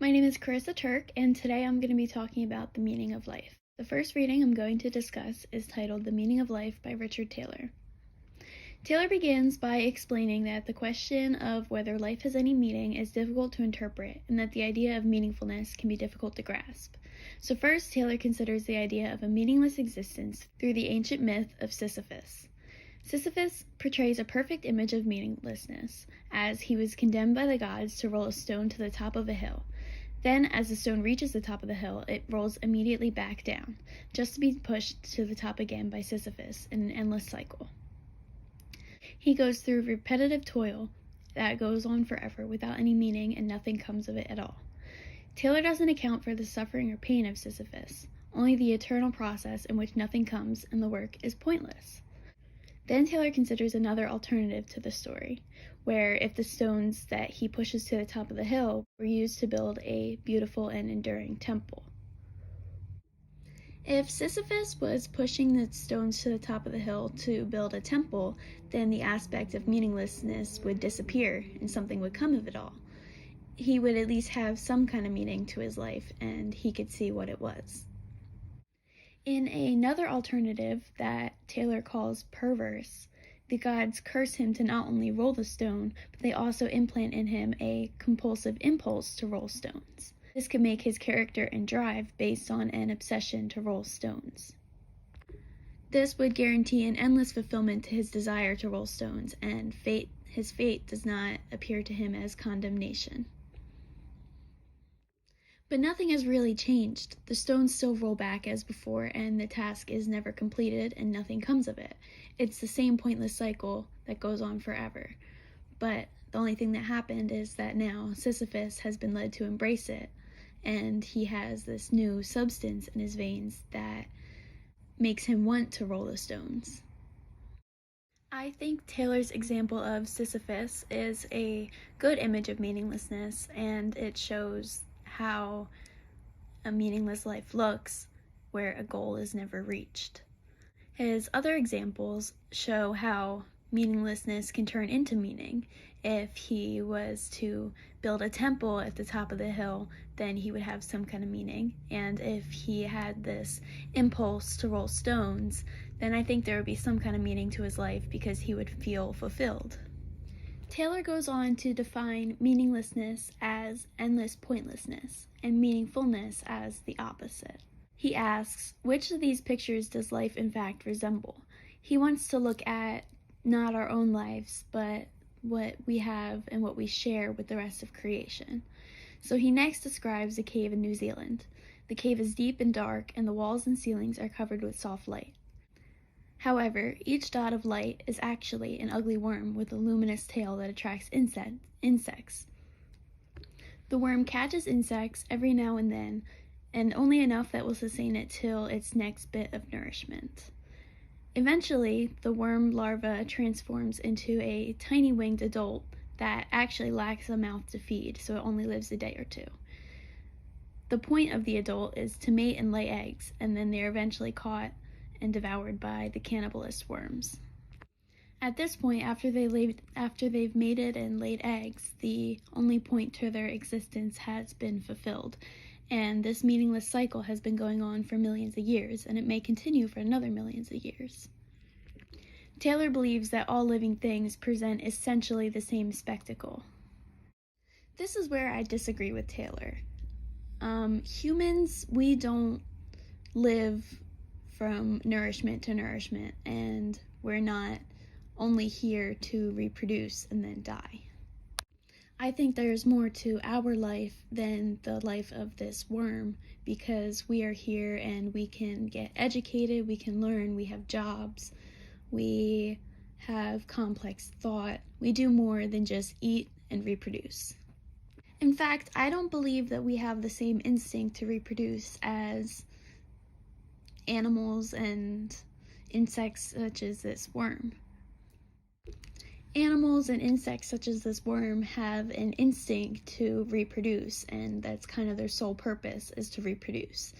My name is Karissa Turk, and today I'm going to be talking about the meaning of life. The first reading I'm going to discuss is titled The Meaning of Life by Richard Taylor. Taylor begins by explaining that the question of whether life has any meaning is difficult to interpret, and that the idea of meaningfulness can be difficult to grasp. So first, Taylor considers the idea of a meaningless existence through the ancient myth of Sisyphus. Sisyphus portrays a perfect image of meaninglessness, as he was condemned by the gods to roll a stone to the top of a hill. Then, as the stone reaches the top of the hill, it rolls immediately back down, just to be pushed to the top again by Sisyphus in an endless cycle. He goes through repetitive toil that goes on forever without any meaning, and nothing comes of it at all. Taylor doesn't account for the suffering or pain of Sisyphus, only the eternal process in which nothing comes and the work is pointless. Then Taylor considers another alternative to the story, where if the stones that he pushes to the top of the hill were used to build a beautiful and enduring temple. If Sisyphus was pushing the stones to the top of the hill to build a temple, then the aspect of meaninglessness would disappear and something would come of it all. He would at least have some kind of meaning to his life, and he could see what it was. In another alternative that Taylor calls perverse, the gods curse him to not only roll the stone, but they also implant in him a compulsive impulse to roll stones. This could make his character and drive based on an obsession to roll stones. This would guarantee an endless fulfillment to his desire to roll stones, and his fate does not appear to him as condemnation. But nothing has really changed. The stones still roll back as before, and the task is never completed, and nothing comes of it. It's the same pointless cycle that goes on forever. But the only thing that happened is that now Sisyphus has been led to embrace it, and he has this new substance in his veins that makes him want to roll the stones. I think Taylor's example of Sisyphus is a good image of meaninglessness, and it shows how a meaningless life looks where a goal is never reached. His other examples show how meaninglessness can turn into meaning. If he was to build a temple at the top of the hill, then he would have some kind of meaning. And if he had this impulse to roll stones, then I think there would be some kind of meaning to his life because he would feel fulfilled. Taylor goes on to define meaninglessness as endless pointlessness, and meaningfulness as the opposite. He asks, which of these pictures does life in fact resemble? He wants to look at not our own lives, but what we have and what we share with the rest of creation. So he next describes a cave in New Zealand. The cave is deep and dark, and the walls and ceilings are covered with soft light. However, each dot of light is actually an ugly worm with a luminous tail that attracts insects. The worm catches insects every now and then, and only enough that will sustain it till its next bit of nourishment. Eventually, the worm larva transforms into a tiny winged adult that actually lacks a mouth to feed, so it only lives a day or two. The point of the adult is to mate and lay eggs, and then they're eventually caught and devoured by the cannibalist worms. At this point, after they've mated and laid eggs, the only point to their existence has been fulfilled, and this meaningless cycle has been going on for millions of years, and it may continue for another millions of years. Taylor believes that all living things present essentially the same spectacle. This is where I disagree with Taylor. Humans, we don't live from nourishment to nourishment, and we're not only here to reproduce and then die. I think there's more to our life than the life of this worm, because we are here and we can get educated, we can learn, we have jobs, we have complex thought, we do more than just eat and reproduce. In fact, I don't believe that we have the same instinct to reproduce as animals and insects such as this worm. Animals and insects such as this worm have an instinct to reproduce, and that's kind of their sole purpose, is to reproduce.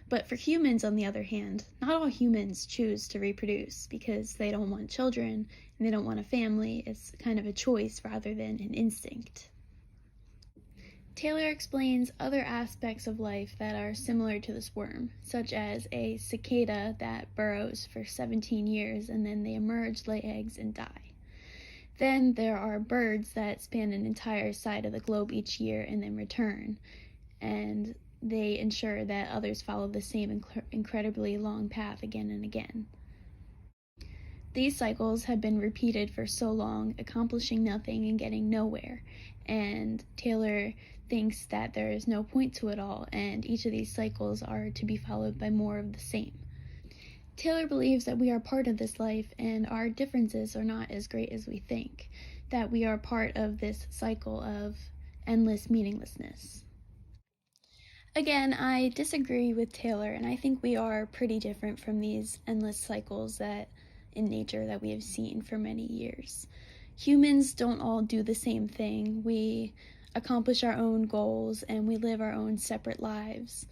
But for humans, on the other hand, not all humans choose to reproduce because they don't want children and they don't want a family. It's kind of a choice rather than an instinct. Taylor explains other aspects of life that are similar to this worm, such as a cicada that burrows for 17 years and then they emerge, lay eggs, and die. Then there are birds that span an entire side of the globe each year and then return, and they ensure that others follow the same incredibly long path again and again. These cycles have been repeated for so long, accomplishing nothing and getting nowhere, and Taylor thinks that there is no point to it all, and each of these cycles are to be followed by more of the same. Taylor believes that we are part of this life and our differences are not as great as we think, that we are part of this cycle of endless meaninglessness. Again, I disagree with Taylor, and I think we are pretty different from these endless cycles that in nature that we have seen for many years. Humans don't all do the same thing. We accomplish our own goals and we live our own separate lives.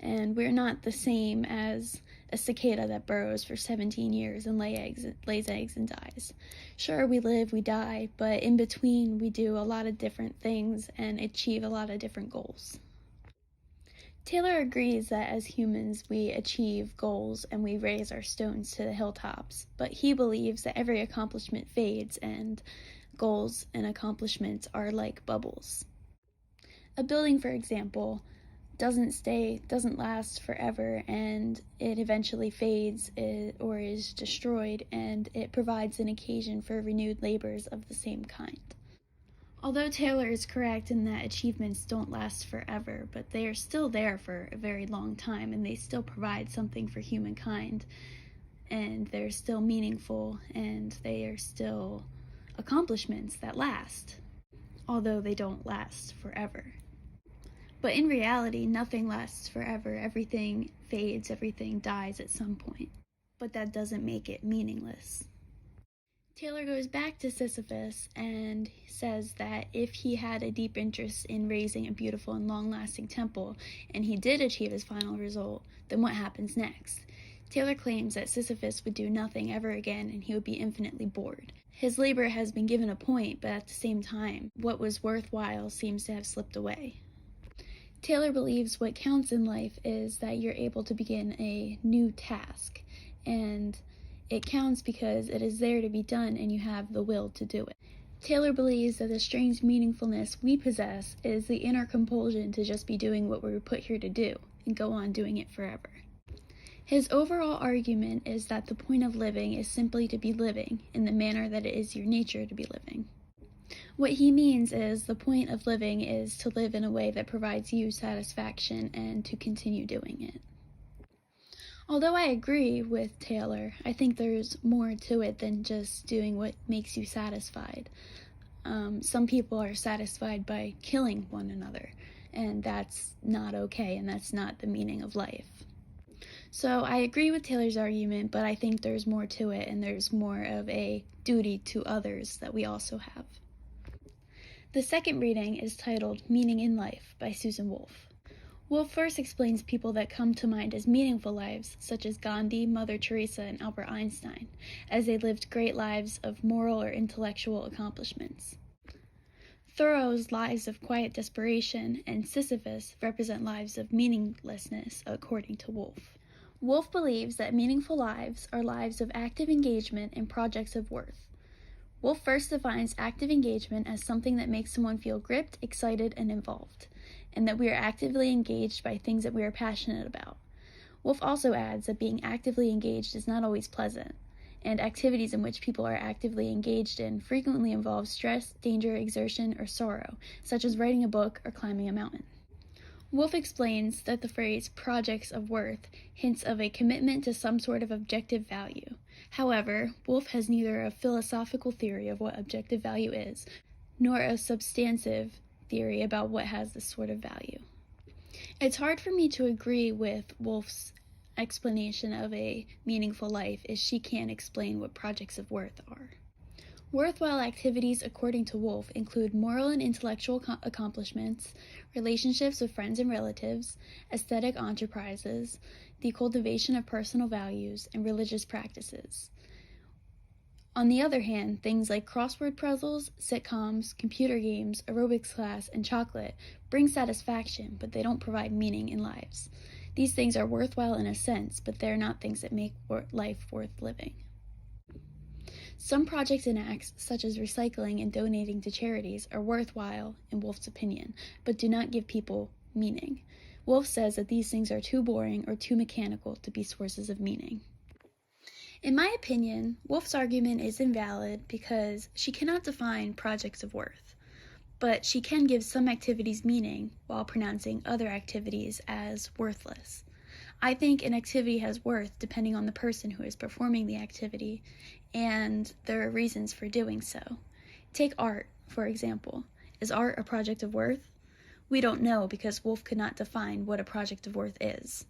And we're not the same as a cicada that burrows for 17 years and lays eggs and dies. Sure, we live, we die, but in between we do a lot of different things and achieve a lot of different goals. Taylor agrees that as humans we achieve goals and we raise our stones to the hilltops, but he believes that every accomplishment fades and goals and accomplishments are like bubbles. A building, for example, doesn't last forever, and it eventually fades or is destroyed, and it provides an occasion for renewed labors of the same kind. Although Taylor is correct in that achievements don't last forever, but they are still there for a very long time, and they still provide something for humankind, and they're still meaningful, and they are still accomplishments that last, although they don't last forever. But in reality, nothing lasts forever. Everything fades, everything dies at some point. But that doesn't make it meaningless. Taylor goes back to Sisyphus and says that if he had a deep interest in raising a beautiful and long-lasting temple, and he did achieve his final result, then what happens next? Taylor claims that Sisyphus would do nothing ever again and he would be infinitely bored. His labor has been given a point, but at the same time, what was worthwhile seems to have slipped away. Taylor believes what counts in life is that you're able to begin a new task, and it counts because it is there to be done and you have the will to do it. Taylor believes that the strange meaningfulness we possess is the inner compulsion to just be doing what we were put here to do and go on doing it forever. His overall argument is that the point of living is simply to be living in the manner that it is your nature to be living. What he means is the point of living is to live in a way that provides you satisfaction and to continue doing it. Although I agree with Taylor, I think there's more to it than just doing what makes you satisfied. Some people are satisfied by killing one another, and that's not okay, and that's not the meaning of life. So I agree with Taylor's argument, but I think there's more to it, and there's more of a duty to others that we also have. The second reading is titled Meaning in Life by Susan Wolf. Wolf first explains people that come to mind as meaningful lives, such as Gandhi, Mother Teresa, and Albert Einstein, as they lived great lives of moral or intellectual accomplishments. Thoreau's lives of quiet desperation and Sisyphus represent lives of meaninglessness, according to Wolf. Wolf believes that meaningful lives are lives of active engagement in projects of worth. Wolf first defines active engagement as something that makes someone feel gripped, excited, and involved, and that we are actively engaged by things that we are passionate about. Wolf also adds that being actively engaged is not always pleasant, and activities in which people are actively engaged in frequently involve stress, danger, exertion, or sorrow, such as writing a book or climbing a mountain. Wolf explains that the phrase projects of worth hints of a commitment to some sort of objective value. However, Wolf has neither a philosophical theory of what objective value is, nor a substantive theory about what has this sort of value. It's hard for me to agree with Wolf's explanation of a meaningful life, as she can't explain what projects of worth are. Worthwhile activities, according to Wolf, include moral and intellectual accomplishments, relationships with friends and relatives, aesthetic enterprises, the cultivation of personal values, and religious practices. On the other hand, things like crossword puzzles, sitcoms, computer games, aerobics class, and chocolate bring satisfaction, but they don't provide meaning in lives. These things are worthwhile in a sense, but they're not things that make life worth living. Some projects and acts, such as recycling and donating to charities, are worthwhile, in Wolf's opinion, but do not give people meaning. Wolf says that these things are too boring or too mechanical to be sources of meaning. In my opinion, Wolf's argument is invalid because she cannot define projects of worth, but she can give some activities meaning while pronouncing other activities as worthless. I think an activity has worth depending on the person who is performing the activity, and there are reasons for doing so. Take art, for example. Is art a project of worth? We don't know because Wolf could not define what a project of worth is.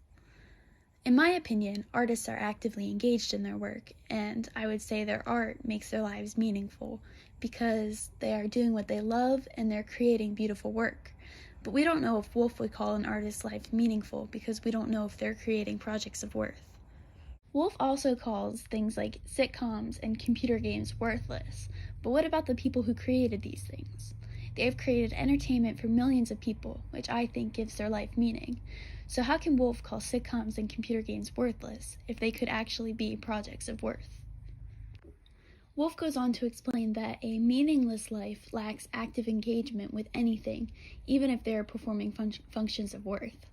In my opinion, artists are actively engaged in their work, and I would say their art makes their lives meaningful because they are doing what they love and they're creating beautiful work. But we don't know if Wolf would call an artist's life meaningful because we don't know if they're creating projects of worth. Wolf also calls things like sitcoms and computer games worthless, but what about the people who created these things? They have created entertainment for millions of people, which I think gives their life meaning. So how can Wolf call sitcoms and computer games worthless if they could actually be projects of worth? Wolf goes on to explain that a meaningless life lacks active engagement with anything, even if they are performing functions of worth.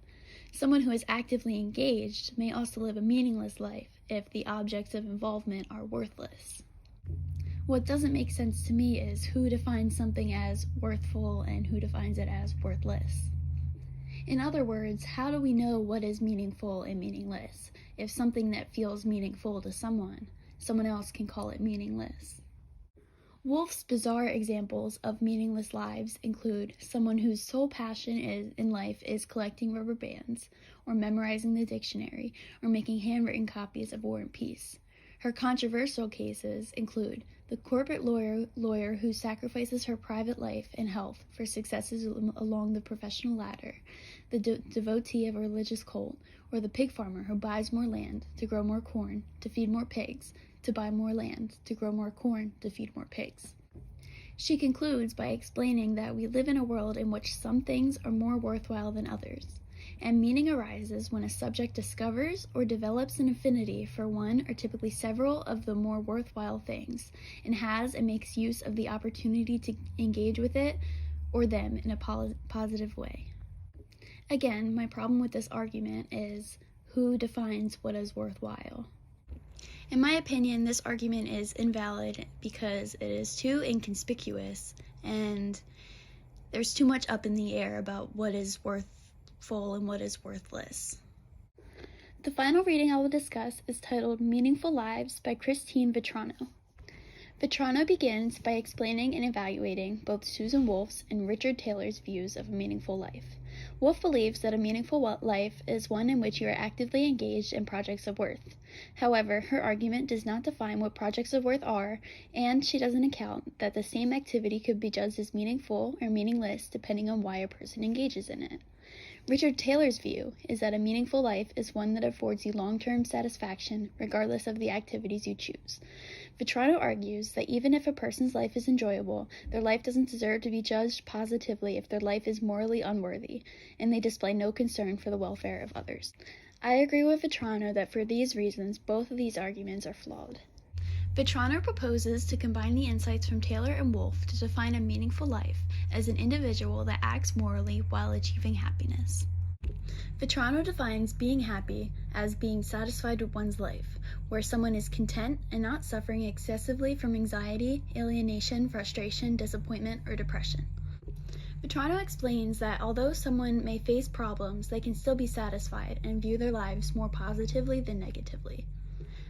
Someone who is actively engaged may also live a meaningless life if the objects of involvement are worthless. What doesn't make sense to me is who defines something as worthful and who defines it as worthless. In other words, how do we know what is meaningful and meaningless if something that feels meaningful to someone else can call it meaningless? Wolf's bizarre examples of meaningless lives include someone whose sole passion in life is collecting rubber bands, or memorizing the dictionary, or making handwritten copies of War and Peace. Her controversial cases include the corporate lawyer who sacrifices her private life and health for successes along the professional ladder, the devotee of a religious cult, or the pig farmer who buys more land to grow more corn, to feed more pigs, to buy more land, to grow more corn, to feed more pigs. She concludes by explaining that we live in a world in which some things are more worthwhile than others, and meaning arises when a subject discovers or develops an affinity for one or typically several of the more worthwhile things, and has and makes use of the opportunity to engage with it or them in a positive way. Again, my problem with this argument is who defines what is worthwhile. In my opinion, this argument is invalid because it is too inconspicuous and there's too much up in the air about what is worthful and what is worthless. The final reading I will discuss is titled Meaningful Lives by Christine Vetrano. Vetrano begins by explaining and evaluating both Susan Wolf's and Richard Taylor's views of a meaningful life. Wolf believes that a meaningful life is one in which you are actively engaged in projects of worth. However, her argument does not define what projects of worth are, and she doesn't account that the same activity could be judged as meaningful or meaningless depending on why a person engages in it. Richard Taylor's view is that a meaningful life is one that affords you long-term satisfaction regardless of the activities you choose. Vetrano argues that even if a person's life is enjoyable, their life doesn't deserve to be judged positively if their life is morally unworthy, and they display no concern for the welfare of others. I agree with Vetrano that for these reasons, both of these arguments are flawed. Vetrano proposes to combine the insights from Taylor and Wolf to define a meaningful life as an individual that acts morally while achieving happiness. Vetrano defines being happy as being satisfied with one's life, where someone is content and not suffering excessively from anxiety, alienation, frustration, disappointment, or depression. Vetrano explains that although someone may face problems, they can still be satisfied and view their lives more positively than negatively.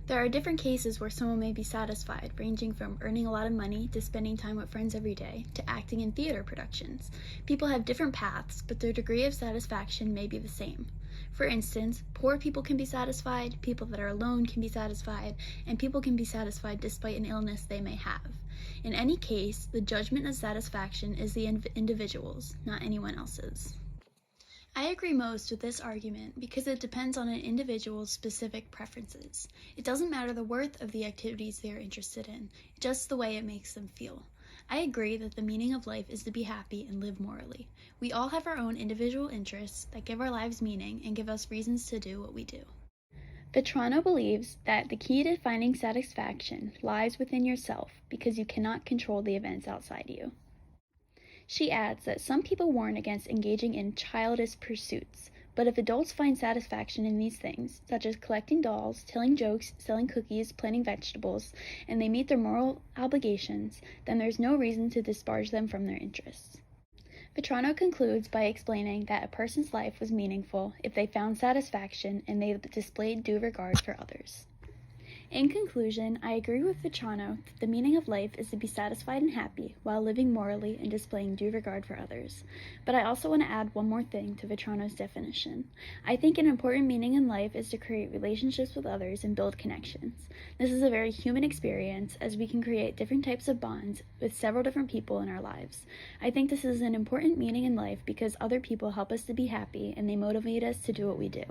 There are different cases where someone may be satisfied, ranging from earning a lot of money to spending time with friends every day to acting in theater productions. People have different paths, but their degree of satisfaction may be the same. For instance, poor people can be satisfied, people that are alone can be satisfied, and people can be satisfied despite an illness they may have. In any case, the judgment of satisfaction is the individual's, not anyone else's. I agree most with this argument because it depends on an individual's specific preferences. It doesn't matter the worth of the activities they are interested in, just the way it makes them feel. I agree that the meaning of life is to be happy and live morally. We all have our own individual interests that give our lives meaning and give us reasons to do what we do. Vetrano believes that the key to finding satisfaction lies within yourself because you cannot control the events outside you. She adds that some people warn against engaging in childish pursuits, but if adults find satisfaction in these things, such as collecting dolls, telling jokes, selling cookies, planting vegetables, and they meet their moral obligations, then there's no reason to disparage them from their interests. Vetrano concludes by explaining that a person's life was meaningful if they found satisfaction and they displayed due regard for others. In conclusion, I agree with Vetrano that the meaning of life is to be satisfied and happy while living morally and displaying due regard for others. But I also want to add one more thing to Vetrano's definition. I think an important meaning in life is to create relationships with others and build connections. This is a very human experience as we can create different types of bonds with several different people in our lives. I think this is an important meaning in life because other people help us to be happy and they motivate us to do what we do.